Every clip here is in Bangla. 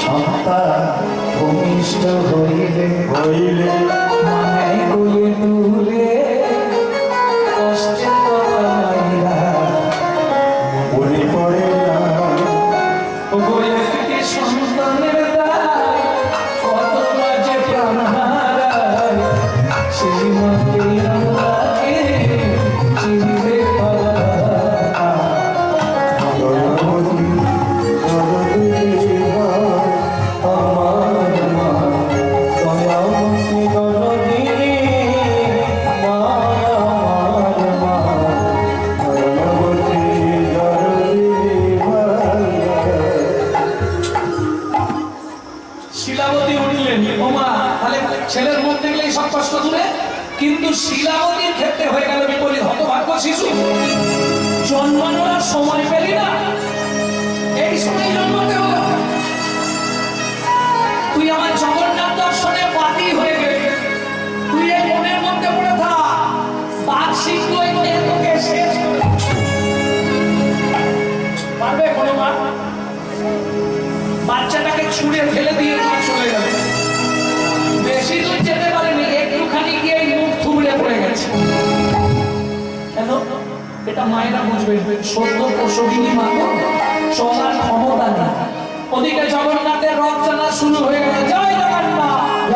সন্তান ভূমিষ্ঠ হইলে হইলে মানে গুয়ে তুলে কষ্টের কথা মাইরা মনে পড়ে না বলে থেকে সন্তানের দায় কত মাঝে প্রাণ হারায় সেই মাকে আমাকে চিনতে ছেলের মন দেখলেই সব কষ্ট দূরে, কিন্তু শিলাবতীর ক্ষেত্রে হয়ে গেল বিপরীত। হতভাগ্য শিশু, জন্মানোর সময় পেলি না, এই সময় জন্মাতে হলো। তুই আমার জগন্নাথ দর্শনে বাতি হয়ে গেলি, তুই এই মনের মধ্যে পড়ে থাক, বাঘ সিংহ তোকে শেষ করে পারবে কোনো মা? বাচ্চাটাকে ছুঁড়ে ফেলে দিয়ে মা চলে যাবে, বেশি দূর যেতে পারেনি, একটুখানি গিয়ে মুখ থুবড়ে পড়ে গেছে। কেন? এটা মায়েরা বুঝবে, সত্য প্রসবিনী মা চলার ক্ষমতা নেই। ওদিকে জগন্নাথের রথ টানা শুরু হয়ে গেল, জয় জগন্নাথ।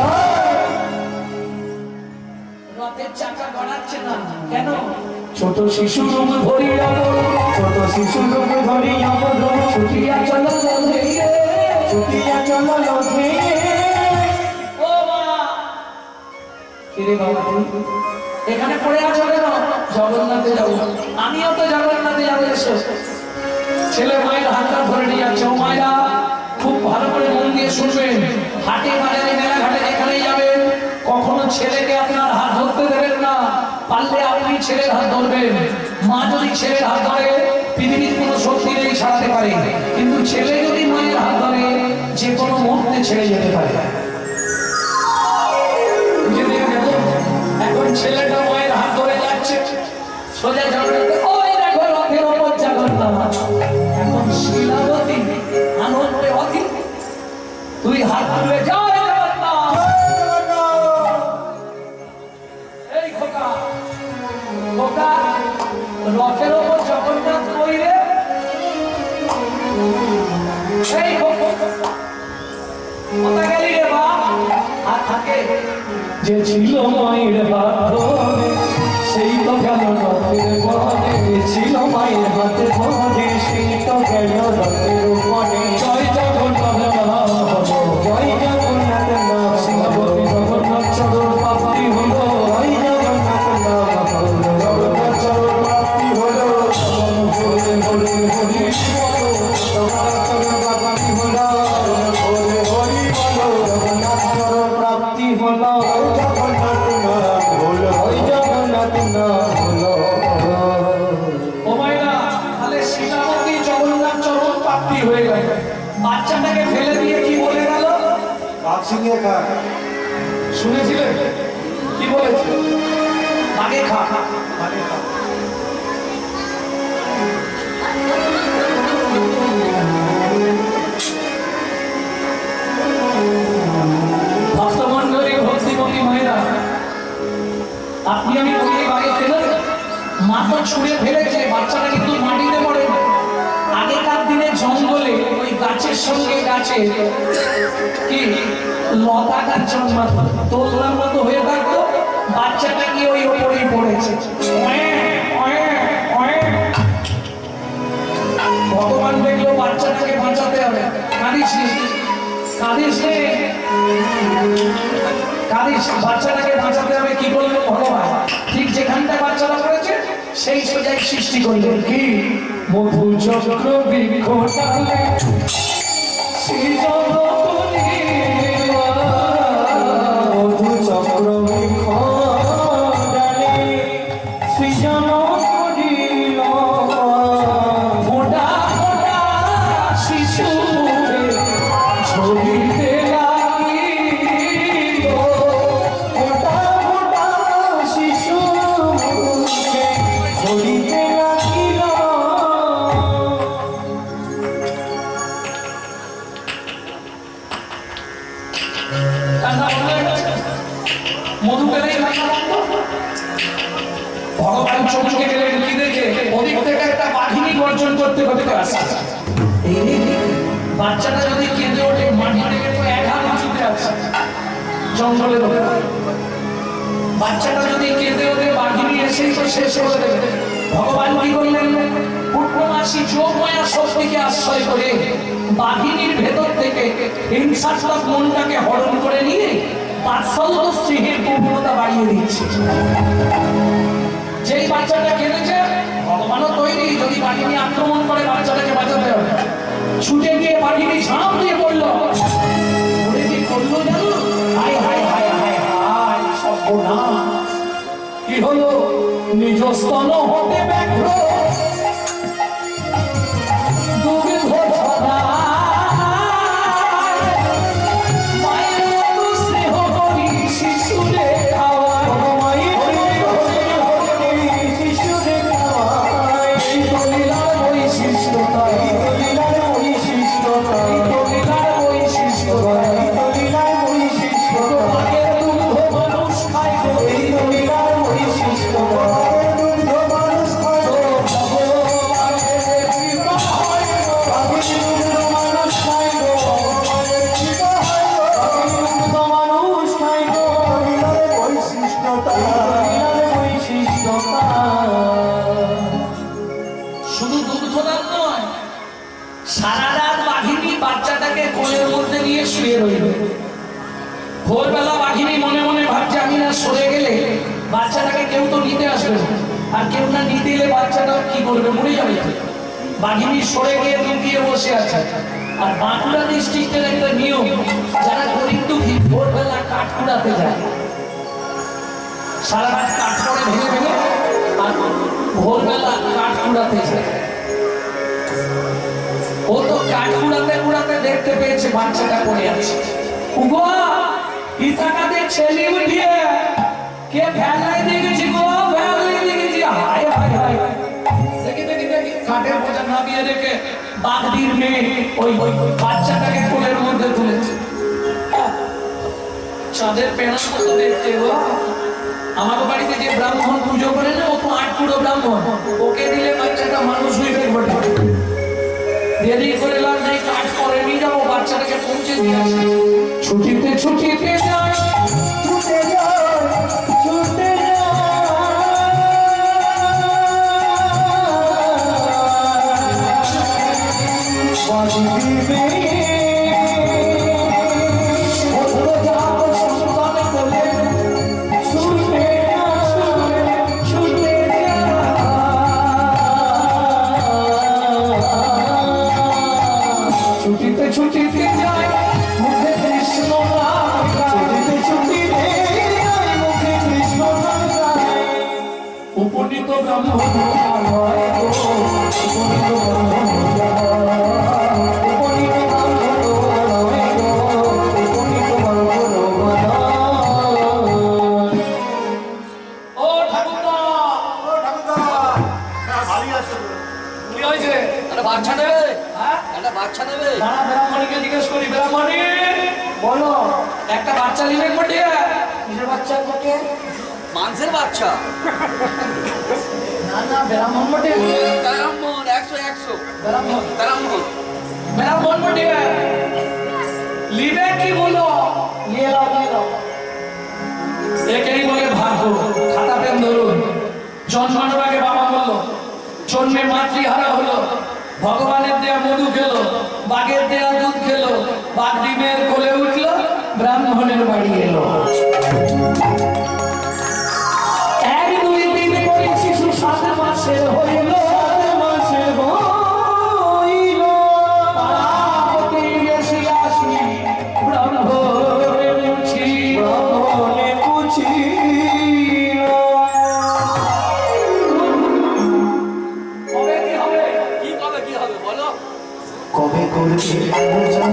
রথের চাকা গড়াচ্ছে না কেন? ছোট শিশু রূপ ধরিয়া, ছোট শিশু রূপ ধরিয়া ছুটিয়া চলো লথে, ছুটিয়া চলো লথে। এখানে পড়ে আছো কেন? জগন্নাথে যাবো, আমিও তো জগন্নাথে যাবো, এসো। ছেলে মায়ের হাতটা ধরে নিয়ে যাচ্ছে। ও মায়েরা খুব ভালো করে মন দিয়ে শুনবেন, হাটে বাজারে মেলা ঘাটে যেখানেই যাবেন, কখনো ছেলেকে আপনার হাত ধরতে দেবেন না। পারলে আপনি ছেলের হাত ধরবেন। মা যদি ছেলের হাত ধরে, পৃথিবীর কোনো শক্তি নেই ছাড়াতে পারে, কিন্তু ছেলে যদি মায়ের হাত ধরে, যে কোনো মুহূর্তে ছেড়ে যেতে পারে। এখন ছেলেটা মায়ের হাত ধরে যাচ্ছে সোজা জগন্নাথ, ওই দেখো রথের ওপর জগন্নাথ। এখন শিলাবতী আনন্দে অধীর, তুই হাত তুলে জয় জগন্নাথ। এই খোকা, খোকা রথের ওপর জগন্নাথ কইরে, এই খোকা কোথা গেলি রে বাপ? হাত থাকে যে ছিল মায়ের হাত ধরে, সেই তো গেল রথের বনে, ছিল মায়ের হাতে ধরে, সেই তো গেল রথের বনে। জয় জগন্নাথ নাম হলো, জয় জগন্নাথ নাম, শিলাবতী জগন্নাথ চরণ প্রাপ্তি হলো, জয় জগন্নাথ নাম হলো, জগন্নাথ চরণ প্রাপ্তি হলো। হরে হরে হরি বলো, জগন্নাথ চরণ প্রাপ্তি হলো, হরে হরি বলো, জগন্নাথ চরণ প্রাপ্তি হলো, জগন্নাথ নাম হলো, জগন্নাথ নাম হলো। ও মায়েরা, তাহলে শিলাবতী জগন্নাথ চরণ প্রাপ্তি হয়ে গেল। বাচ্চাটাকে ফেলে দিয়ে কি বলে গেল? বাঘ সিংহে খা। শুনেছিলেন কি বলেছে? বাঘে খা, বাঘে খা। ভক্তমন্ডলী, ভক্তিমতী মায়েরা, আপনি আমি বলি বাড়ি ফেলেন, মা তো ছুঁড়ে ফেলেছে, বাচ্চাটা কিন্তু মাটিতে পড়ে না। আগেকার দিনে জঙ্গলে ওই গাছের সঙ্গে গাছে কি লতা গাছ জন্মাতো, দোলনার মতো হয়ে থাকতো, বাচ্চাটা কি ওই ওপরেই পড়েছে। ভগবান দেখলো বাচ্চাটাকে বাঁচাতে হবে, কাঁদিস কাঁদিস কাঁদিস, বাচ্চাটাকে বাঁচাতে হবে। কি বললো ভগবান? ঠিক যেখানটা বাচ্চাটা পড়েছে সেই সোজাই সৃষ্টি করলেন কি মধু চক্র বৃক্ষ ডালে মধু চক্র বৃক্ষ ডালে সৃজন করিল মোটা মোটা শিশু ছবিতে লাগিল, মোটা মোটা শিশু ছবিতে লাগিল। রান্না বন্ধ হয়ে গেছে, মধু পেলেই রান্না বন্ধ। ভগবান চমকে গেলেন কি দেখে, ওদিক থেকে একটা বাঘিনী গর্জন করতে করতে আসছে। বাচ্চাটা যদি কেঁদে ওঠে, মাটি থেকে তো 1 হাত উঁচুতে আছে জঙ্গলের ওপরে। বাচ্চাটা যদি কেঁদে ওঠে, বাঘিনী এসেই তো শেষ করে দেবে। ভগবান কি করলেন, পূর্ণমাসী যোগমায়া শক্তিকে আশ্রয় করে বাঘিনীর ভেতর থেকে হিংসাত্মক মনটাকে হরণ করে নিয়ে বাৎসল্য স্নেহের গভীরতা বাড়িয়ে দিচ্ছে। যেই বাচ্চাটা কেঁদেছে, ভগবানও তৈরি, যদি বাঘিনী আক্রমণ করে বাচ্চাটাকে বাঁচাতে হবে। ছুটে গিয়ে বাঘিনী ঝাঁপ দিয়ে পড়লো। ওরে কি করলো জানো? হায় হায় হায় হায় হায়, সর্বনাশ! কি হলো? নিজ স্তন হতে ব্যগ্র দুগ্ধ ছড়া, মায়ের মতো স্নেহ করি শিশুরে খাওয়ায়, শিশুরে খাওয়ায়। এই দলিলার বৈশিষ্ট্যতা, দলিলার বৈশিষ্ট্যতা, দলিলার বৈশিষ্ট্যতা, দলিলার বৈশিষ্ট্যতা। মায়ের দুগ্ধ মানুষ খায়, এই দলিলার বৈশিষ্ট্যতা। শুধু দুগ্ধদান নয়, সারা রাত বাঘিনী বাচ্চাটাকে কোলের মধ্যে নিয়ে শুয়ে রইল। ভোরবেলা বাঘিনী মনে মনে ভাবছে, আমি না সরে গেলে বাচ্চাটাকে কেউ তো নিতে আসবে না, আর কেউ না নিতে এলে বাচ্চাটাও কি করবে, মরে যাবে। বাঘিনী সরে গিয়ে লুকিয়ে বসে আছে। আর বাঁকুড়া ডিস্ট্রিক্টের একটা নিয়ম, যারা গরিব দুঃখী ভোরবেলা কাঠ কুড়াতে যায়, সারা রাত কাঠ পড়ে ভেঙে ভেঙে, আর ভোরবেলা কাঠ কুড়াতে যায়। ও তো কাঠ কুড়াতে কুড়াতে দেখতে পেয়েছে বাচ্চাটা পড়ে আছে। উগো ইতাকাতে ছেলে উঠিয়ে কে ফেলাই দেখেছি গো, ফেলাই দেখেছি। হায় হায় হায়, দেখি দেখি দেখি, কাঠের বোঝা নামিয়ে রেখে বাগদির মেয়ে ওই বাচ্চাটাকে কোলের মধ্যে তুলেছে। চাঁদের পেনার মতো দেখতে গো। আমার বাড়িতে যে ব্রাহ্মণ পুজো করে না, ও তো 8 পুরো ব্রাহ্মণ, ওকে দিলে বাচ্চাটা মানুষ হইবে বটে। দেরি করে লাভ নেই, কাজ করে নিয়ে যাবো, বাচ্চাটাকে পৌঁছে দিয়ে আসি। ছুটিতে ছুটিতে যায়, ছুটে যায়, ছুটে ছুটিতে যায়, মুখে কৃষ্ণ নাম গায়। ছুটিতে ছুটিতে যায়, মুখে কৃষ্ণ নাম গায়। উপনীত ব্রাহ্মণ হয় গো, উপনীত ব্রাহ্মণ হয়, উপনীত ব্রাহ্মণ হয় গো, উপনীত ব্রাহ্মণ হয়। ও ঠাকুরদা, ও ঠাকুরদা, ভারী আসছে। কি হয়েছে? একটা বাচ্চা নেবে? হ্যাঁ, একটা বাচ্চা নেবে। দাঁড়া, ব্রাহ্মণীকে জিজ্ঞেস করি। ব্রাহ্মণী বলো, একটা বাচ্চা নেবে কোটে? কিসের বাচ্চা কোটে? মাংসের বাচ্চা। না না, ব্রাহ্মণ বটে। ব্রাহ্মণ 100 100 ব্রাহ্মণ, ব্রাহ্মণ ব্রাহ্মণ বটে। লিবে কি বলো? নিয়ে নাও, নিয়ে নাও। একেই বলে ভাগ্য। খাতা পেন ধরুন। জন্মানোর আগে বাবা বললো, জন্মে মাতৃহারা হলো, ভগবানের দেয়া মধু খেলো, বাঘের দেয়া দুধ খেলো, বাঘ ডিমের কোলে উঠলো, ব্রাহ্মণের বাড়ি এলো। 1 2 3 করে শিশু 7 মাসের হইল, 7 মাসের হইল। পাড়াতে এসে আসি, ব্রাহ্মণে পুছি, ব্রাহ্মণে পুছি। কবে করবে আয়োজন,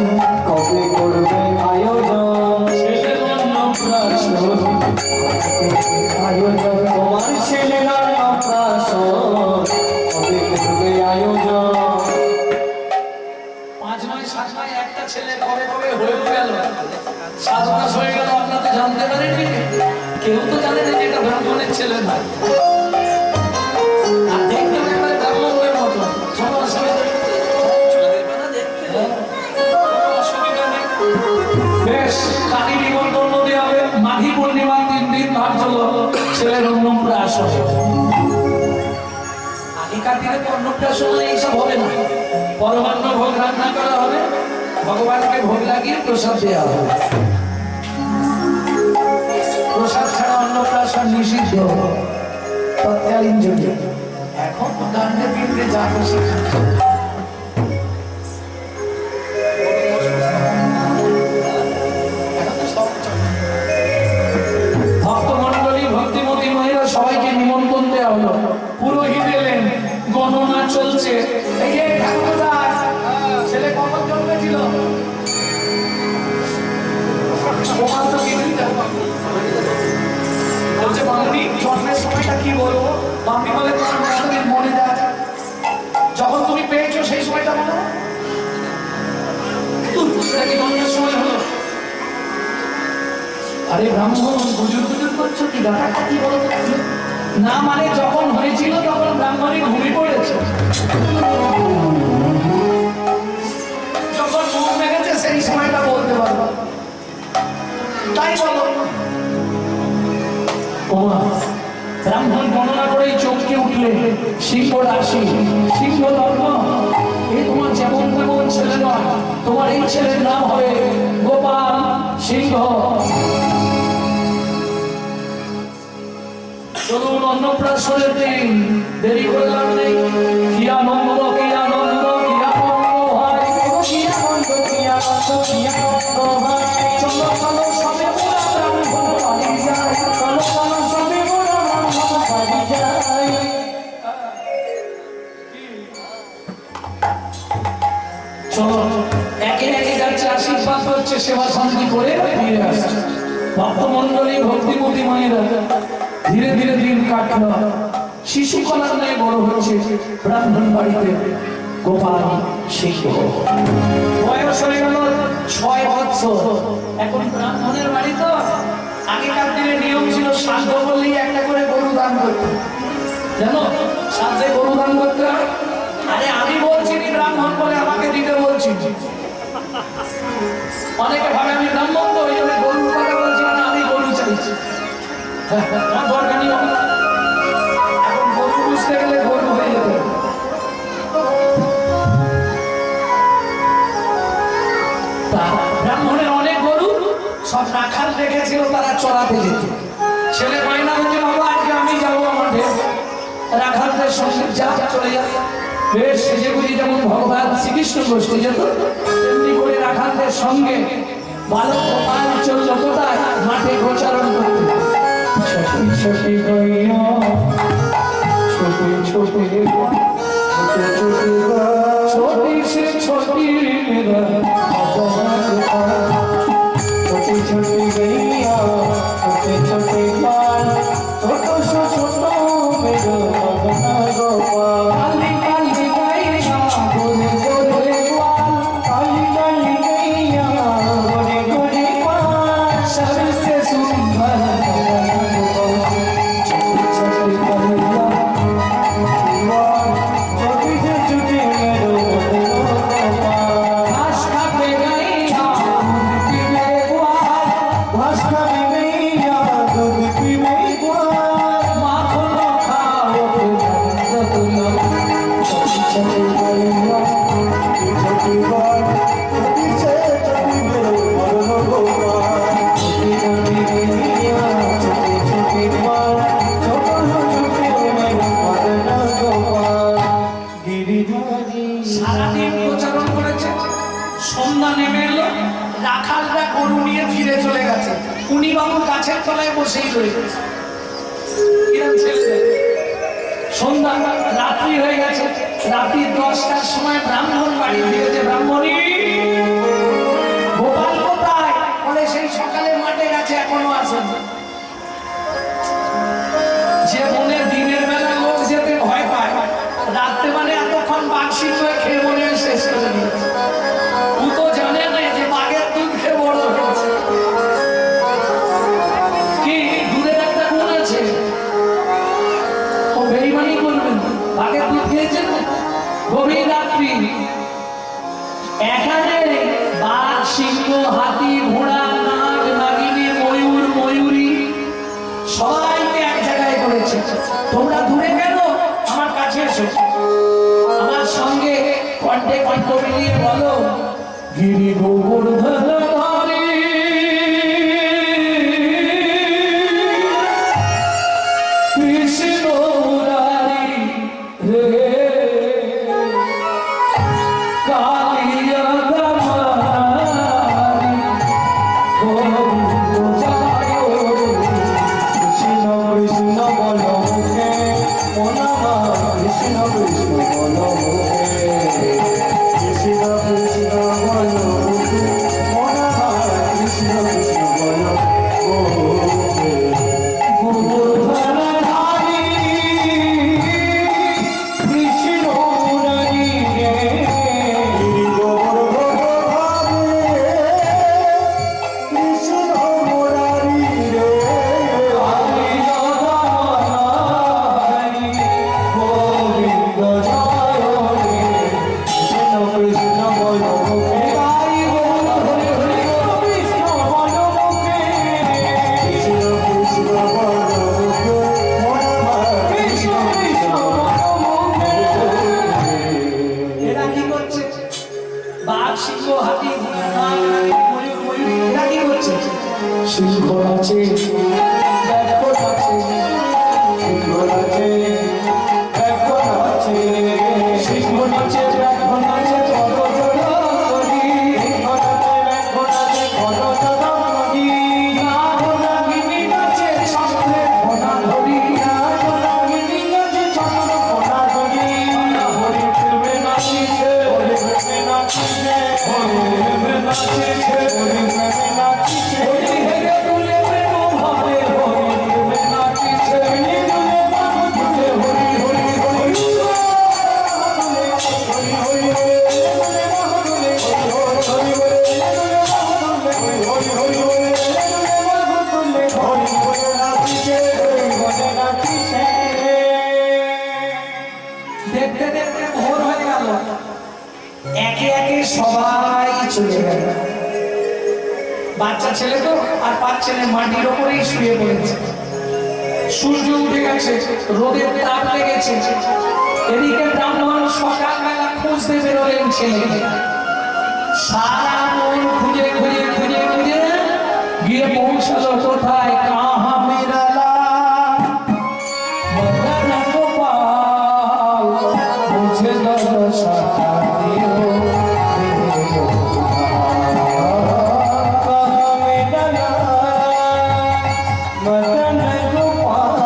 কবে করবে আয়োজন, ছেলের অন্নপ্রাশন, আয়োজন তোমার ছেলের অন্নপ্রাশন, কবে করবে আয়োজন। 5 9 7 9 একটা ছেলে কবে কবে হয়ে গেল। 7 মাস হয়ে গেল, আপনারা তো জানতে পারেননি, কেউ তো জানে না যে এটা ব্রাহ্মণের ছেলে না। আর দেখতে একবারে ব্রাহ্মণের মতো, সবার সঙ্গে বেশ কালী নিমন্ত্রণ দেওয়া হবে। মাঘী পূর্ণিমা 3 দিন ভাগ চলো, ছেলের অন্নপ্রাশন। আগেকার দিনে তো অন্নপ্রাশন এইসব হবে না, পরমান্ন ভোগ রান্না করা হবে, ভগবানকে ভোগ লাগিয়ে প্রসাদ দেওয়া হবে। প্রসাদ ছাড়া অন্নপ্রাশন নিষিদ্ধ তৎকালীন যুগে। এখন তো দান্ডে পিণ্ডে যা খুশি। ভক্তমণ্ডলী ভক্তিমতী মহিলা সবাইকে নিমন্ত্রণ দেওয়া হলো। পুরোহিত এলেন, গণনা চলছে। এই যে ঠাকুরদাস, ছেলে কখন জন্মেছিল? বলছে বামনি জন্মের সময়টা কি বলবো? বামনি বলে তোমার মনে যায়, যখন তুমি পেয়েছো সেই সময়টা বলো। জন্মের সময় হলো। আরে ব্রাহ্মণ গুজুর গুজুর করছো কি? ব্যাপারটা কি বলো? না মানে যখন হয়েছিল তখন ব্রাহ্মণী ঘুমিয়ে পড়েছে, যখন মুখ মেঘেছে সেই সময়টা বলতে পারবো, তাই বলো। ব্রাহ্মণ গণনা করেই চমকে উঠলে, সিংহ রাশি, সিংহ লগ্ন। এই তোমার যেমন তেমন ছেলে নয়, তোমার এই ছেলের নাম হবে গোপাল সিংহ। চলুন অন্নপ্রাশনের দিন, দেরি করে লাভ নেই। কি আনন্দ, কি আনন্দ, কি আনন্দ হয়, কি আনন্দ, কি আনন্দ, কি আনন্দ হয়। চলো চলো সবে মোরা ব্রাহ্মণ বাড়ি যাই, চলো চলো সবে মোরা ব্রাহ্মণ বাড়ি যাই। চলো একে একে যাচ্ছে, আশীর্বাদ হচ্ছে, সেবা শান্তি করে ফিরে আসছে। ভক্তমণ্ডলী ভক্তিমতী মায়েরা ধীরে ধীরে দিন কাটল। শিশু কলার ন্যায় বড় হচ্ছে ব্রাহ্মণ বাড়িতে গোপাল সিংহ। বয়স হয়ে গেল 6 বছর। এখন ব্রাহ্মণের বাড়ি তো, আগেকার দিনে নিয়ম ছিল শ্রাদ্ধ করলেই একটা করে গরু দান করতে, জানো? শ্রাদ্ধে গরু দান করতে হয়। আরে আমি বলছি নি ব্রাহ্মণ বলে আমাকে দিতে বলছি। অনেকে ভাবে আমি ব্রাহ্মণ তো ওই জন্য গরুর কথা বলছি, না আমি গরু চাইছি। দরকার নেই, এখন গরু বুঝতে গেলে গরু হয়ে যেতে। ব্রাহ্মণের অনেক গরু সব রাখাল রেখেছিল, তারা চড়াতে যেত। ছেলে বায়না হচ্ছে, বাবা আজকে আমি যাবো আমার ঢের, রাখালদের সঙ্গে যা চলে যাবে। বেশ সেজে বুঝি যেমন ভগবান শ্রীকৃষ্ণ গোষ্ঠী যেত, তেমনি করে রাখালদের সঙ্গে বালক গোপাল চলল কোথায়? মাঠে গোচারণ করতে। ছোটি ছোটি গইয়া, ছোটি ছোটি ছোটি সে ছোটি মেরা, ছোটি ছোটি গইয়া, ছোটি ছোটি পাল, ছোট সো ছোট মেরা ভগনা গোপাল। কালি কালি গাইয়া গোরে গোরে গোয়াল, কালি কালি গাইয়া গোরে গোরে গোয়াল, সবসে সুন্দর সারাদিন প্রচারণ করেছে। সন্ধ্যা নেমে এলো, রাখালরা গরু নিয়ে ফিরে চলে গেছে। উনি বাবু গাছের তলায় বসেই রয়ে গেছে। সন্ধ্যা রাত্রি হয়ে গেছে, রাত্রি 10টার সময় ব্রাহ্মণ বাড়ি ফিরেছে। ব্রাহ্মণী গোপাল কোথায়? বলে সেই সকালে মাঠে গেছে, এখনো আসেন। যে মনে দিনের বেলা লোক যেতে ভয় পায়, রাত্রে মানে এতক্ষণ বাক্সি হয়ে খেয়ে মনে শেষ করে দিয়েছে। ও তো জানে না যে বাঘের দুধ খেয়ে বড় হয়েছে। কণ্ঠে কণ্ঠ মিলিয়ে বলো গিরি গোবর্ধন ধারী কৃষ্ণ মুরারি রে কালিয়া দামারি গোবিন্দ জয় কৃষ্ণ কৃষ্ণ বল মুখে মনামা কৃষ্ণ কৃষ্ণ বল মুখে কৃষ্ণ কৃষ্ণ বল মুখে মনামা কৃষ্ণ কৃষ্ণ বল মুখে গোবর্ধন ধারী কৃষ্ণ মুরারি রে সিংহ আছে ব্যাঘ্র আছে সিংহ আছে ব্যাঘ্র আছে সিংহ আছে ব্যাঘ্র আছে বড় জড় করি সিংহ আছে ব্যাঘ্র আছে বড় জড় করি নাগিনী আছে চন্দ্রে ফোনা ধরি নাগিনী আছে চন্দ্র ফোনা ধরি হরি প্রেমে নাচিছে হরি প্রেমে নাচিছে হরি প্রেমে নাচিছে হরি প্রেমে নাচিছে দেখতে দেখতে ভোর হয়ে গেল একে একে সবাই চলে গেল বাচ্চা ছেলে তো আর 5 ছেলে মাটির ওপরেই শুয়ে পড়েছে সূর্য উঠে গেছে রোদের তাপ লেগেছে এদিকে ব্রাহ্মণ সকালবেলা খুঁজতে বেরোলেন ছেলে সারা মন খুঁজে খুঁজে খুঁজে খুঁজে গিয়ে পৌঁছালো কোথায় কাহা মেরালা মদন গোপাল মুঝে দর্শা দিও मदन गोपाल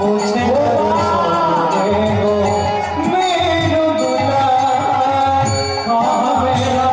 मुझे मेरो दुला मेरा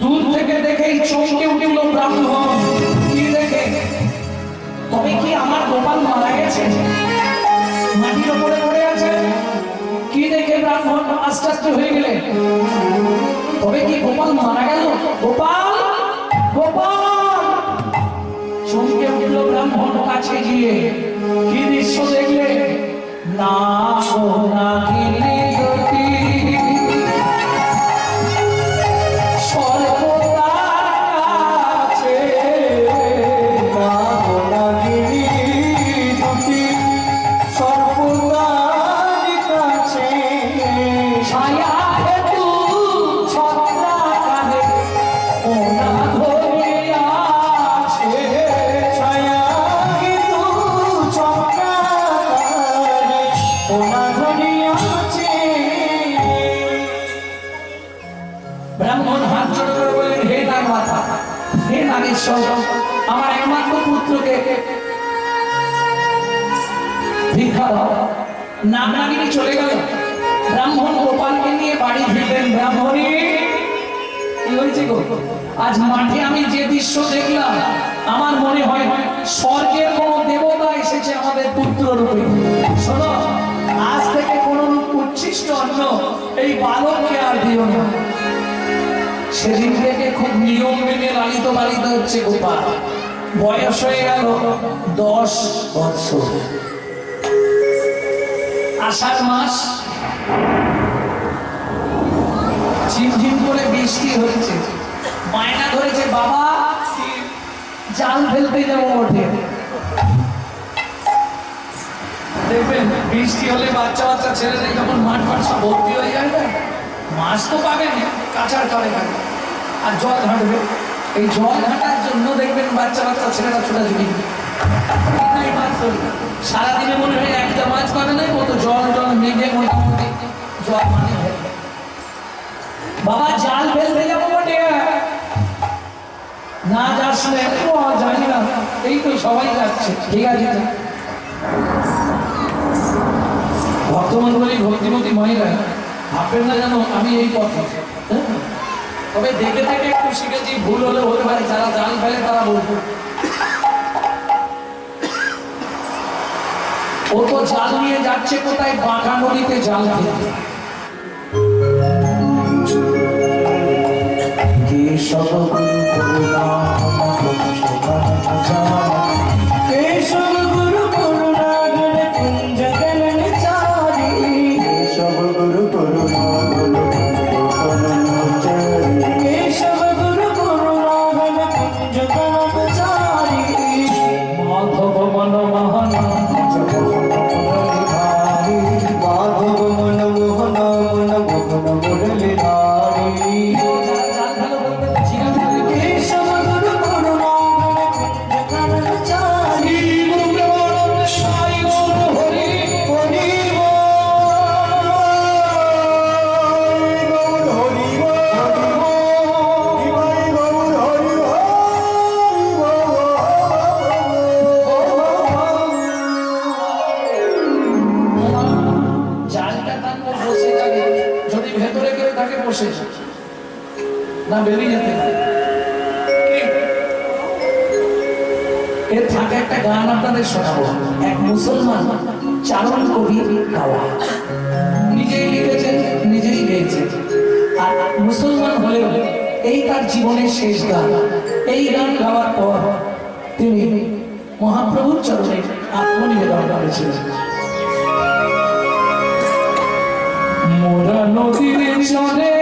দূর থেকে দেখেই চমকে উঠল ব্রাহ্মণ কি দেখে তবে কি আমার গোপাল মারা গেছে মাটির উপরে পড়ে আছে কি দেখে ব্রাহ্মণ আশ্চর্য হয়ে গেলেন তবে কি গোপাল মারা গেল গোপাল গোপাল চমকে উঠল ব্রাহ্মণ কাছে গিয়ে কি দৃশ্য দেখলে না না গিরি গতি ব্রাহ্মণ হাত জোড় করে বললেন হে নাগমাতা হে নাগেশ্বর আমার একমাত্র পুত্রকে ভিক্ষা দাও নাগনাগিনী চলে গেল ব্রাহ্মণ গোপালকে নিয়ে বাড়ি ফিরলেন। ব্রাহ্মণী, কি হয়েছে গো? আজ মাঠে আমি যে দৃশ্য দেখলাম, আমার মনে হয় স্বর্গের কোন দেবতা এসেছে আমাদের পুত্র রূপে। শোনো, আজ থেকে কোন উচ্ছিষ্ট অন্ন এই বালককে আর দিও না। সেদিন থেকে খুব নিয়ম মেনে লালিত পালিত হচ্ছে গোপাল। বয়স হয়ে গেল 10 বছর। আষাঢ় মাস, ঝিমঝিম করে বৃষ্টি হচ্ছে। মায়না ধরেছে, বাবা জাল ফেলতে যাবো ওঠে। দেখবেন বৃষ্টি হলে বাচ্চা বাচ্চা ছেলেদের যখন মাঠ ফাট সব ভর্তি হয়ে যায় না, মাছ তো পাবে না, কাঁচার কালে খাবে আর জল ঘাঁটবে। এই জল ঘাঁটার জন্য দেখবেন বাচ্চা বাচ্চা ছেলেরা ছোটাছুটি। সারাদিনে মনে হয় একটা মাছ পাবে না, কত জল জল মেঘে মোটামুটি জল মানে ফেলবে। বাবা জাল ফেলতে যাবো বটে। না যাস না, জানি না, এই তো সবাই যাচ্ছে, ঠিক আছে। ভক্তমন্ডলী ভক্তিমতী মায়েরা ভাববেন না যেন আমি এই পথে, তবে দেখে দেখে একটু শিখেছি, ভুল হলে হতে পারে। যারা জাল ফেলে তারা বলবো, ও তো জাল নিয়ে যাচ্ছে কোথায়? বাঁকা নদীতে জাল ফেলতে। কেশব গুরু করুণা, কেশব গুরু করুণা গুণ কুঞ্জ গগন চারি, কেশব গুরু করুণা গুণ কেশব গুরু করুণা গুণ কুঞ্জ গগন চারি, মাধব মন মোহন মাধব মন মোহন মন মোহন মুরলী ধারি। না বেরিয়ে যেতে এর থাকে একটা গান আপনাদের শোনাবো। এক মুসলমান চারণ কবি গাওয়া, নিজেই লিখেছেন, নিজেই গেয়েছেন। আর মুসলমান হলেও এই তার জীবনের শেষ গান। এই গান গাওয়ার পর তিনি মহাপ্রভুর চরণে আত্মনিবেদন করেছিলেন। মোরা নদীর চলে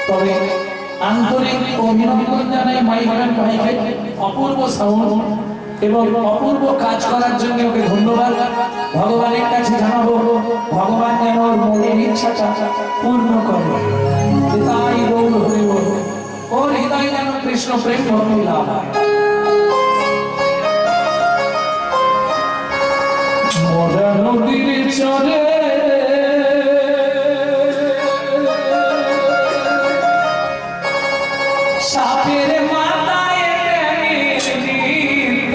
তবে আন্তরিক অভিনন্দন জানাই মাইকান ভাইকে, অপূর্ব সাউন্ড এবং অপূর্ব কাজ করার জন্য ওকে ধন্যবাদ। ভগবানের কাছে জানাবো, ভগবান যেন ওর মনের ইচ্ছাটা পূর্ণ করে। তাই গৌর হরি বল, ওর হৃদয় যেন কৃষ্ণ প্রেম ভক্তি লাভ হয়। মোরা নদীর চলে সাপের মাথায় নৃত্য,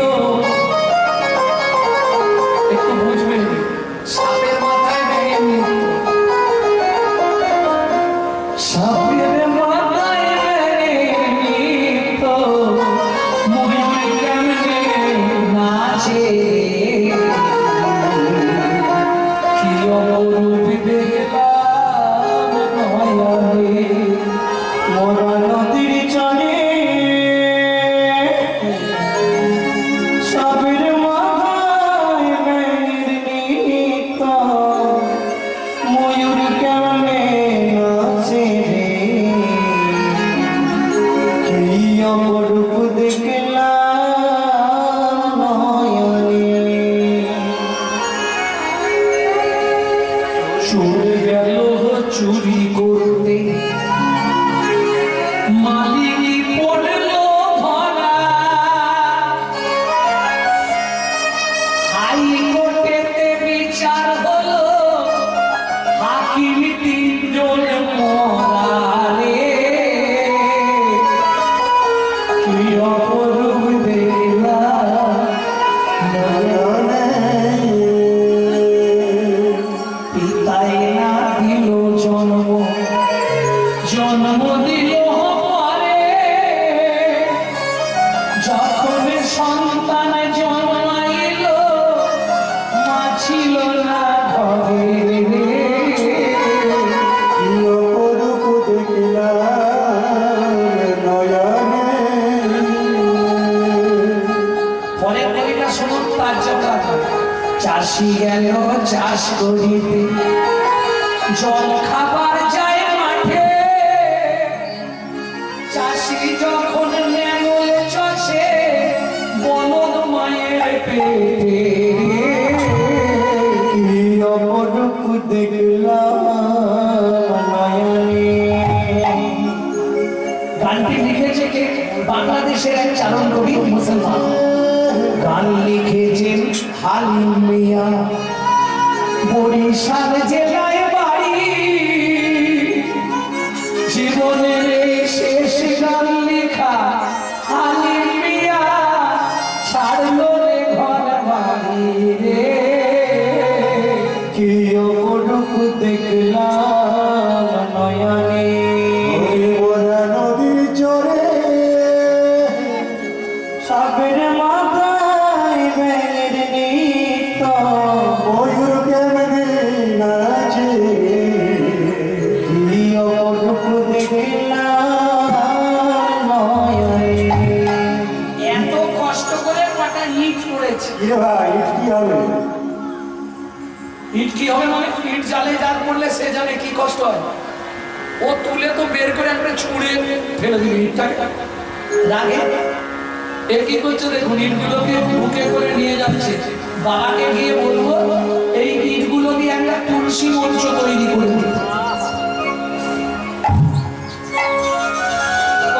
একটু বুঝবেন, সাপের মাথায় নৃত্য, সাপের মাথায় নৃত্য, ময়ূর কেমনে নাচে, কি অপরূপ দেখলাম নয়নে। মোরা নদীর চলে সাপের মাথায় নৃত্য, ময়ূর কেমনে নাচে রে, কি অপরূপ দেখলাম নয়নে। চোর গেল চুরি করতে, মালিক পড়ল ধরা, হাইকোর্টেতে বিচার হলো, হাকিম 3 জন মরারে, কি অপরূপ দেখলাম ছিল না ঘরে পরের কবিতা শুনুন তার জবাব চাষি গেল চাষ করিতে জল খাবার যায় মাঠে চাষি যখন নেঙল চষে বলদ মায়ের পেটে কি অপরূপ দেখলাম গানটি লিখেছে কে বাংলাদেশের এক চারণ কবি মুসলমান গান লিখেছেন হালিম মিয়া বরিশাল জেলায় বাড়ি জীবনের শেষ গান লেখা হালিম মিয়া ছাড়লো রে ঘর বাড়ি রে কি অপরূপ দেখলাম নয়নে নদীর চরে সাপের মাথায় ব্যাঙের নৃত্য ময়ূর কেমনে নাচে কি অপরূপ দেখলাম নয়নে। এত কষ্ট করে কটা ইট করেছে কিরে ভাই কি হবে ইট কি হবে মানে ইট জালে জাল পড়লে সে জানে কি কষ্ট হয় ও তুলে তো বের করে একটা ছুঁড়ে ফেলে দিবি ইটটাকে রাগে এ কি করছে দেখুন ইটগুলোকে বুকে করে নিয়ে যাচ্ছে বাবাকে গিয়ে বলবো এই ইটগুলো দিয়ে একটা তুলসী মঞ্চ তৈরি করে দিতে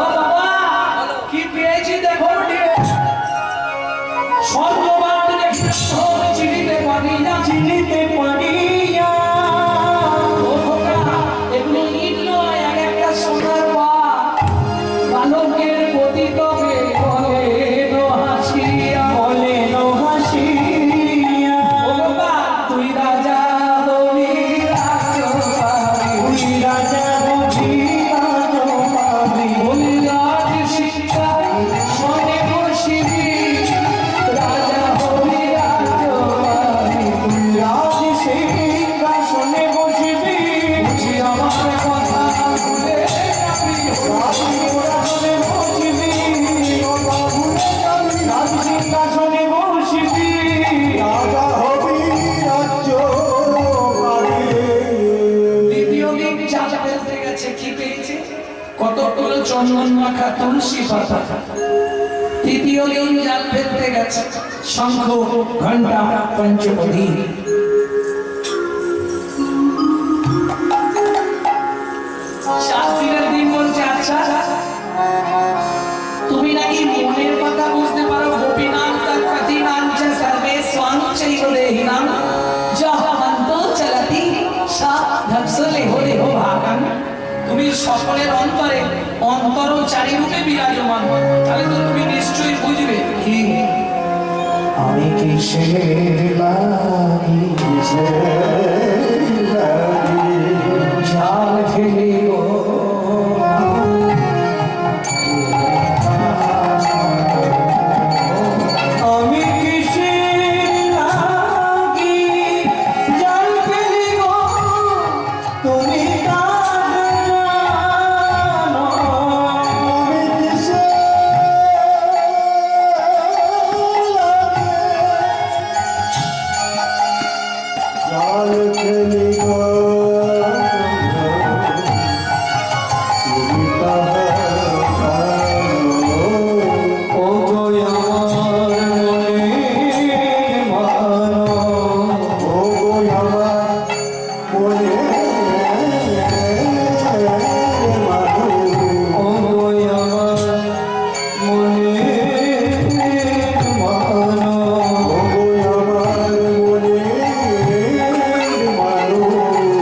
ও বাবা কি পেয়েছি দেখো স্বর্গবাদ দেখি চিনিতে পারি না চিনিতে পারি না ও খোকা এগুলো ইট নয় এক একটা সোনার পা বালকের প্রতি তবে বলে নো হাসিয়া ও বাবা তুই রাজা হবি রাজবাড়ি তুই রাজা হবি রাজবাড়ি বলিরাজ শিক্ষায় শোনে বসিবি রাজা হবি রাজবাড়ি তুই রাজ সিংহাসনে বসিবি বুঝি আমার কথা ভুলে যাবি রাজ সিংহাসনে বসিবি কথা ভুলে যাবি রাজ সিংহাসনে বসিবি রাজা হবি রাজ্য বাড়ি দ্বিতীয় দিন চাল ফেলতে গেছে কি পেয়েছে কতগুলো চন্দন মাখা তুলসী পাতা তৃতীয় দিন জাল ফেলতে গেছে শঙ্খ ঘন্টা পঞ্চপদী সাত দিনের দিন বলছে আচ্ছা তুমি নাকি মনের কথা বুঝতে পারো গোপীনাম তৎপতিনাম চ সর্বে স্বাং চৈব দেহিনাম যহ মন্তো চলতি সা ধৎসলে হরে হো ভাকান তুমি সকলের অন্তরে অন্তরচারী রূপে বিরাজমান তাহলে তো তুমি নিশ্চয়ই বুঝবে কি আমি কিসের লাগি জাল ফেলিব আমি কিসের লাগি জাল ফেলিব তুমি তা জানো আমি কিসে জাল ফেলিব তুমি তাহা জানো। ও গো আমার মনের মানো ও গো আমার মনে মানো। ও গো আমার মনের মানো ও গো আমার মনে মানো।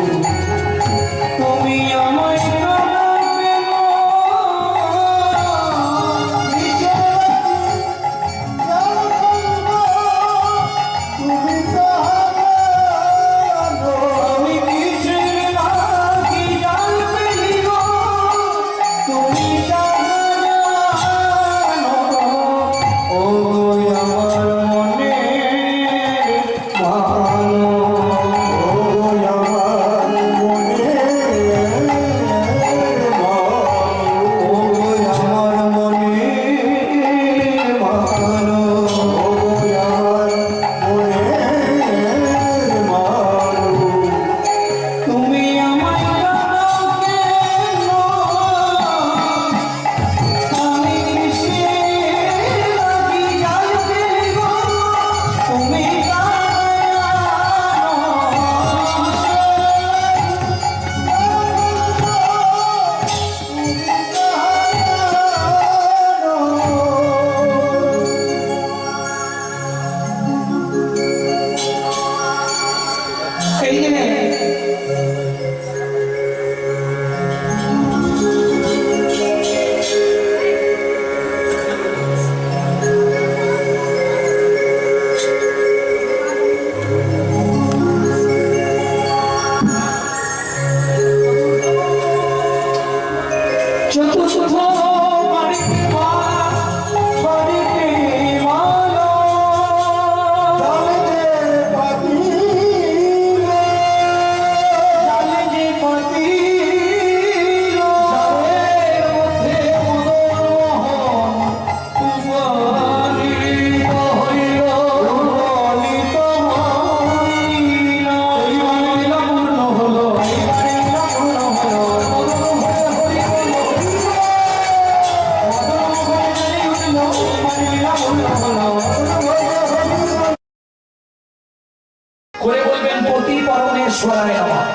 করে বলবেন পতি পরমেশ্বরায় নমঃ।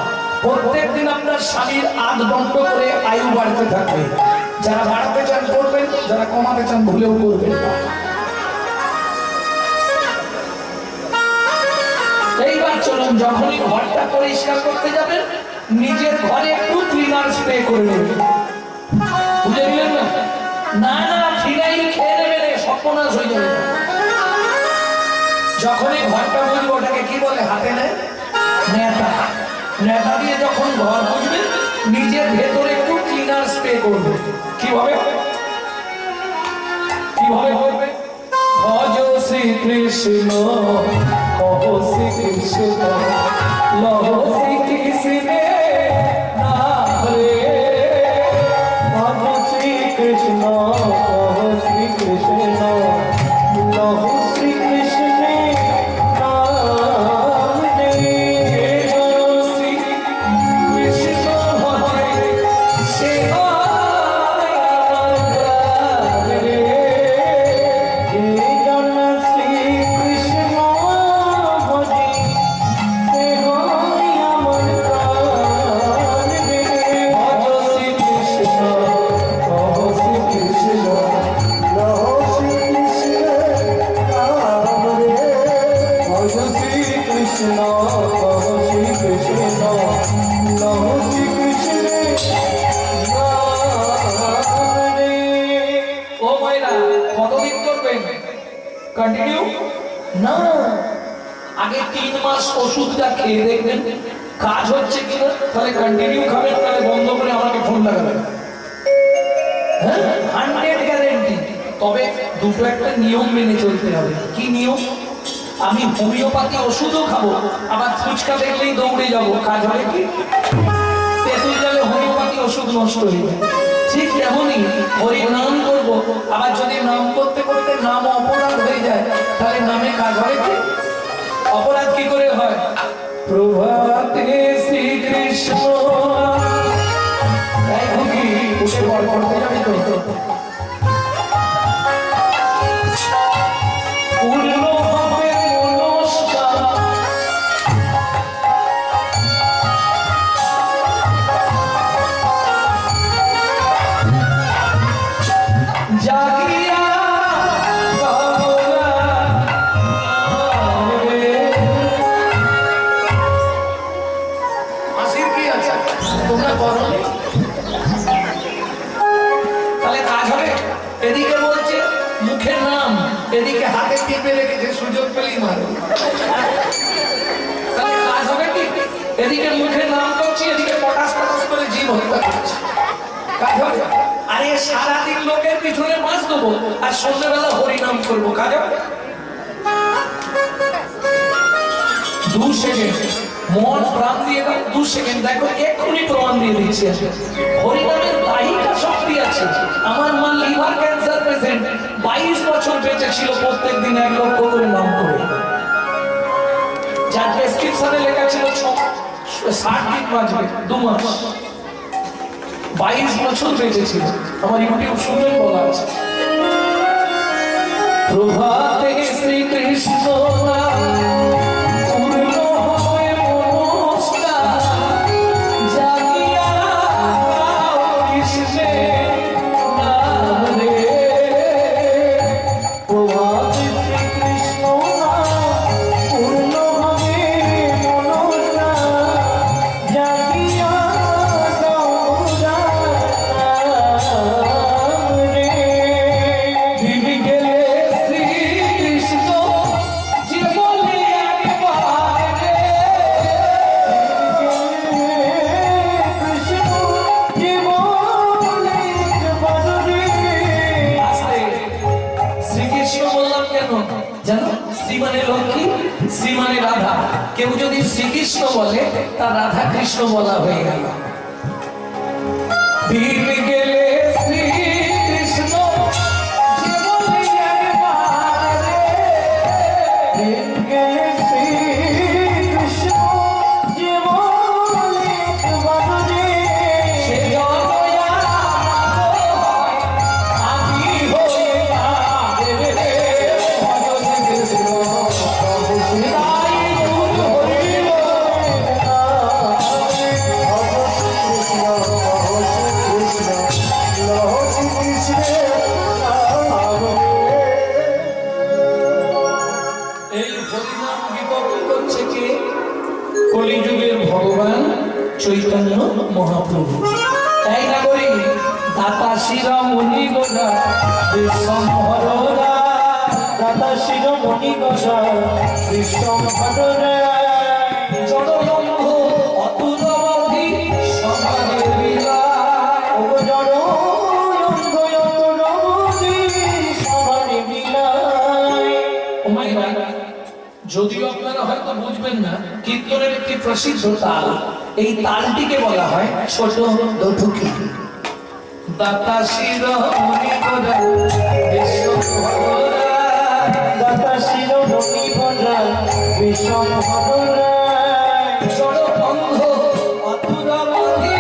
প্রত্যেকদিন আপনার স্বামীর আধ দণ্ড করে আয়ু বাড়তে থাকবে। যারা বাড়াতে চান করবেন, যারা কমাতে চান ভুলেও করবেন না। এইবার চলুন, যখনই ঘরটা পরিষ্কার করতে যাবেন নিজের ঘরে একটু ক্লিনার স্প্রে করে নেবেন। বুঝে গেলেন না? না না, ফিনাইল খেয়ে নেবেন, সর্বনাশ হয়ে যাবে। যখনই ঘরটা বুঝবো, ওটাকে কি বলে হাতে নেয় নেতা, নেতা দিয়ে যখন ঘর বুঝবেন নিজের ভেতরে একটু ক্লিনার স্প্রে করবে। কিভাবে কিভাবে করবে? ভজ শ্রী কৃষ্ণ, কহ শ্রী কৃষ্ণ, লহ শ্রী কৃষ্ণ নাম রে। ভজ শ্রী কৃষ্ণ, কহ শ্রী কৃষ্ণ, লহ শ্রী কৃষ্ণ নাম রে। শ্রী কৃষ্ণ ভজে সে কৃষ্ণ, কহ শ্রী কৃষ্ণ, লহ শ্রী কৃষ্ণ নাম রে। ও মায়েরা, কতদিন করবেন কন্টিনিউ? না, আগে 3 মাস ওষুধটা খেয়ে দেখবেন কাজ হচ্ছে কিনা, তাহলে কন্টিনিউ খাবেন, তাহলে বন্ধ করে আমাকে ফোন লাগাবেন। হ্যাঁ, 100 গ্যারেন্টি। তবে দুটো একটা নিয়ম মেনে চলতে হবে। কি নিয়ম? আমি হোমিওপ্যাথি ওষুধও খাবো, আবার ফুচকা দেখলেই দৌড়ে যাবো, কাজ হবে কি? তেঁতুল জলে হোমিওপ্যাথি ওষুধ নষ্ট হয়ে যায়। ঠিক তেমনই হরি নাম করবো, আবার যদি নাম করতে করতে নাম অপরাধ হয়ে যায়, তাহলে নামে কাজ হবে কি? অপরাধ কি করে হয়? প্রভাতে শ্রীকৃষ্ণ, তাই কি উঠে বল করতে যাবি তো? পূর্ণ হবে মনস্কার, জাগিয়া বাউলা রে। হাসির কি আছে? তোমরা করো নি? তাহলে কাজ হবে? এদিকে বলছে মুখে নাম, এদিকে হাতে টিপে রেখেছে, সুযোগ পেলেই মারো। তাহলে কাজ হবে কি? এদিকে মুখে নাম করছি, এদিকে পটাশ পটাশ করে জীব হত্যা করছি, কাজ হবে? আরে সারাদিন লোকের পিছনে মাছ দেবো আর সন্ধ্যেবেলা হরিনাম করবো, কাজ হবে? 2 সেকেন্ড মন প্রাণ দিয়ে দাও, 2 সেকেন্ড দেখো, এক্ষুনি প্রমাণ দিয়ে দিচ্ছি। হরিনামের দাহিকা শক্তি আছে। আমার মা লিভার ক্যান্সার পেশেন্ট, 22 বছর বেঁচে ছিল, প্রত্যেক দিন 1 লক্ষ করে নাম করে। যার প্রেসক্রিপশনে লেখা ছিল 60 দিন বাঁচবে, 2 মাস, 22 বছর বেঁচে ছিল। আমার ইউটিউব শুনে বলা আছে। প্রভাতে শ্রীকৃষ্ণ নাম, পূর্ণ হবে মনস্কার, জাগিয়া কৃষ্ণের নাম রে। প্রভাতে শ্রীকৃষ্ণ নাম, পূর্ণ হবে মনস্কার, জাগিয়া গৌরা নাম রে। দিবি গেলে শ্রীকৃষ্ণ যে বলে একবার রে। কৃষ্ণ জীবনে বাদরে। আস্তে, শ্রীকৃষ্ণ বললাম কেন জানো? শ্রী মানে লক্ষ্মী, শ্রী মানে রাধা। কেউ যদি শ্রীকৃষ্ণ বলে তার রাধা কৃষ্ণ বলা হয়ে গেল। দিবি গেলে শ্রীকৃষ্ণ যে বলে একবার রে। দিন গেলে শ্রীকৃষ্ণ জীবনে বাদরে। সে জনয়া হয়, আমি হয়ে যাবে রে। ভজ শ্রীকৃষ্ণ, তাই গুরু হরি কলিযুগের ভগবান চৈতন্য মহাপ্রভু। তাই না করি দাতা শিরোমণি গোরা বিশ্বম্ভরা, দাতা শিরোমণি গোরা বিশ্বম্ভরা, জড়বন্ধ অতুলবধি সভারে বিলায়। ও জড় অঙ্গ অতুলবধি সভারে বিলায়। ও মাই গড, যদিও আপনারা হয়তো বুঝবেন না, কীর্তনের একটি প্রসিদ্ধ তাল, এই তালটিকে বলা হয় ছোট দোঠুকি। দাতা শিরোমণি গোরা বিশ্বম্ভরা, দাতা শিরোমণি গোরা বিশ্বম্ভরা, জড়বন্ধ অতুলবধি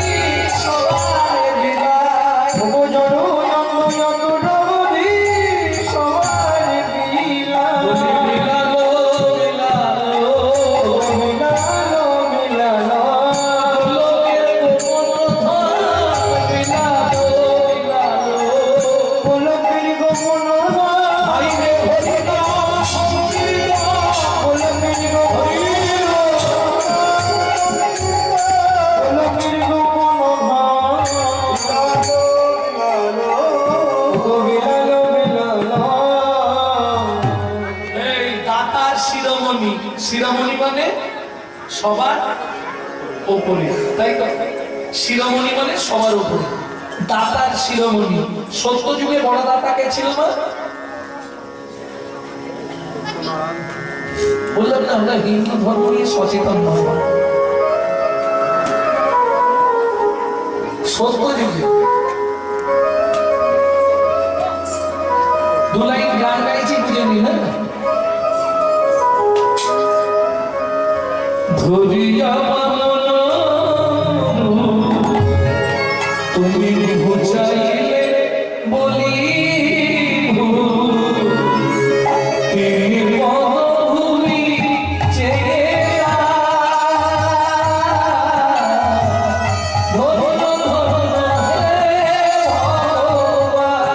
সভারে বিলায়। ও জড় অঙ্গ অতুলবধি সভারে বিলায়। বলি বিলালো বিলালো, মিলালো মিলালো, লোকের গোপন ধন বিলালো বিলালো। পুলকের গোপন ধন, আইরে হরিনাম সংকীর্তন, পুলকের গোপন পুলকের গোপন ধন, মিলালো মিলালো। এই দাতার শিরোমণি, শিরোমণি মানে সবার উপরে, তাই তো? শিরোমণি মানে সবার উপরে, দাতার শিরোমণি। সত্য যুগে বড় দাতা কে ছিল না? বললাম না আমরা হিন্দু ধর্ম নিয়ে সচেতন নয়। সত্য যুগে দু লাইন গান গাইছি, বুঝে নি না? ধরিয়া বামন তুমি বুঝাইলে বলি তিনি পদভূমি চেয়ে ধন্য ধন্য হে ভগবান।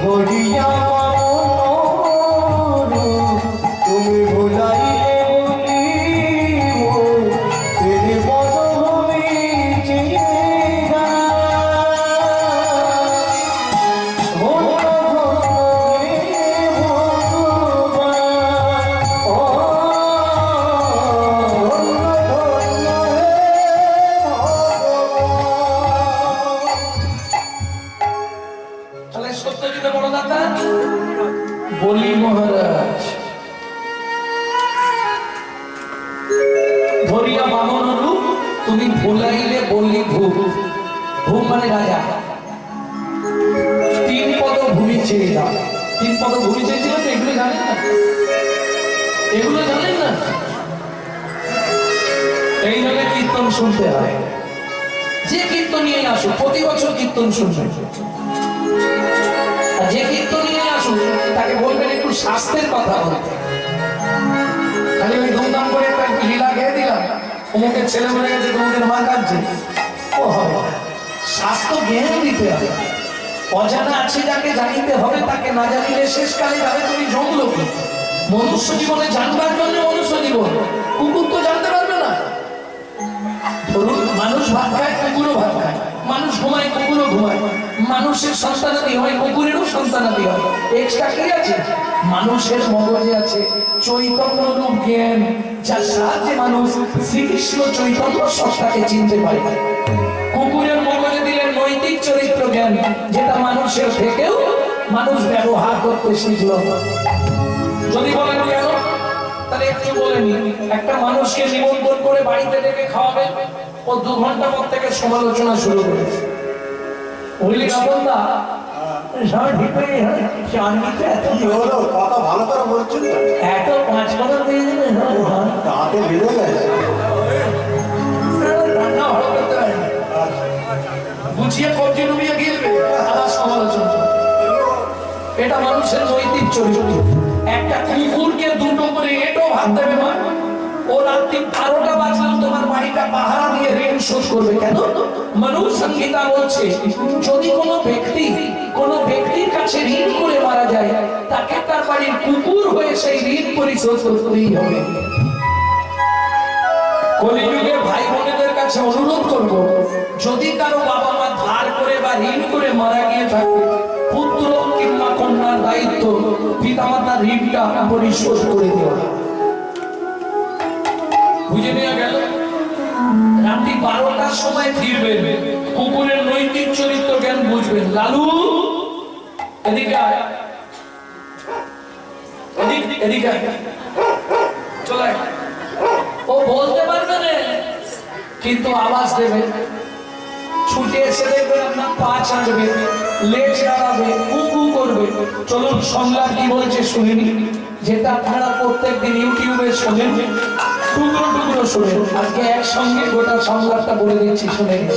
ধরিয়া মামন তুমি ভুলাইলে বলিব, তেরে পদভূমি চিরে ধন্য ধন্য হে ভগবান, ও ধন্য ধন্য হে ভগবান। তাহলে সত্য যুগে বড় দাতা বলি মহারাজ। ধরিয়া বামন রূপ তুমি ভুলাইলে বলি ভূপ, ভূপ মানে রাজা। তিন পদ ভূমি ছেড়ে দাও, তিন পদ ভূমি চেয়েছিল তো, এগুলো জানেন না? এগুলো জানেন না? এই জন্য কীর্তন শুনতে হয়। যে কীর্তন নিয়ে আসুক, প্রতি বছর কীর্তন শুনবে। আর যে কীর্তন নিয়ে আসুক তাকে বলবেন একটু স্বাস্থ্যের কথা বলতে। খালি ওই ধুমধাম করে একটা লীলা খেয়ে দিলাম, অমুকের ছেলে মরে গেছে, তোমাদের মা কাঁদছে, ও হবে না। স্বাস্থ্য জ্ঞান দিতে হবে। অজানা আছে যাকে জানিতে হবে, তাকে না জানিলে শেষকালে যাবে তুমি জঙ্গলকে। মনুষ্য জীবনে জানবার জন্য মনুষ্য জীবন, কুকুর তো জানতে পারবে না। ধরুন মানুষ ভাত খায়, কুকুরও ভাত খায়, মানুষ ঘুমায়, কুকুরও ঘুমায়, মানুষের সন্তানাদি হয়, কুকুরেরও সন্তানাদি হয়। এক্সট্রা কি আছে? মানুষের মগজে আছে চৈতন্য রূপ জ্ঞান, যার সাহায্যে মানুষ শ্রীকৃষ্ণ চৈতন্য সত্তাকে চিনতে পারে। কুকুরের মগজে দিলেন নৈতিক চরিত্র জ্ঞান, যেটা মানুষের থেকেও মানুষ ব্যবহার করতে শিখল। যদি বলেন কেন, তাহলে একটু বলে নি। একটা মানুষকে নিমন্ত্রণ করে বাড়িতে ডেকে খাওয়াবে, ও 2 ঘন্টা পর থেকে সমালোচনা শুরু করেছে। বললি আপনদা সব ঠিক হয়ে চাঁদনিতে এত কি হলো? কথা ভালো করে বলছেন না? এত 5 কথা দিয়ে দিলে দাঁতে বেঁধে গেছে। রান্না ভালো করতে পারে না, গুছিয়ে কবজি ডুবিয়ে গিলবে, আবার সমালোচনা। এটা মানুষের নৈতিক চরিত্র। একটা কুকুরকে 2টো করে এটো ভাত দেবে মা, ও রাত্রি 12টা বাজলেও তোমার বাড়িটা পাহারা দিয়ে ঋণ শোধ করবে। কেন? মানুষ সংহিতা বলছে যদি কোনো ব্যক্তির কাছে ঋণ করে মারা যায়, তাকে তার বাড়ির কুকুর হয়ে তোমাকে সেই ঋণ পরিশোধ করতেই হবে। কলিযুগে ভাই বোনেদের কাছে অনুরোধ করব, যদি কারো বাবা মা ধার করে বা ঋণ করে মারা গিয়ে থাকে, পুত্র কিংবা কন্যার দায়িত্ব পিতামাতার ঋণটা পরিশোধ করে দেওয়া। বুঝে নেওয়া গেল? রাত্রি 12টার সময় ফিরবেন, কুকুরের নৈতিক চরিত্র জ্ঞান বুঝবেন। লালু এদিকে আয়, এদিকে আয়, চলে আয়। ও বলতে পারবে না কিন্তু আওয়াজ দেবে, ছুটে এসে দেখবেন আপনার পা চাঁদবে, লেজ নাড়াবে, কুকু করবে। চলুন সংলাপ কি বলছে শুনিনি, যেটা আপনারা প্রত্যেকদিন ইউটিউবে শোনেন, টুকরো টুকরো শোনেন। আজকে একসঙ্গে গোটা সংলাপটা বলে দিচ্ছি, শুনে নিন।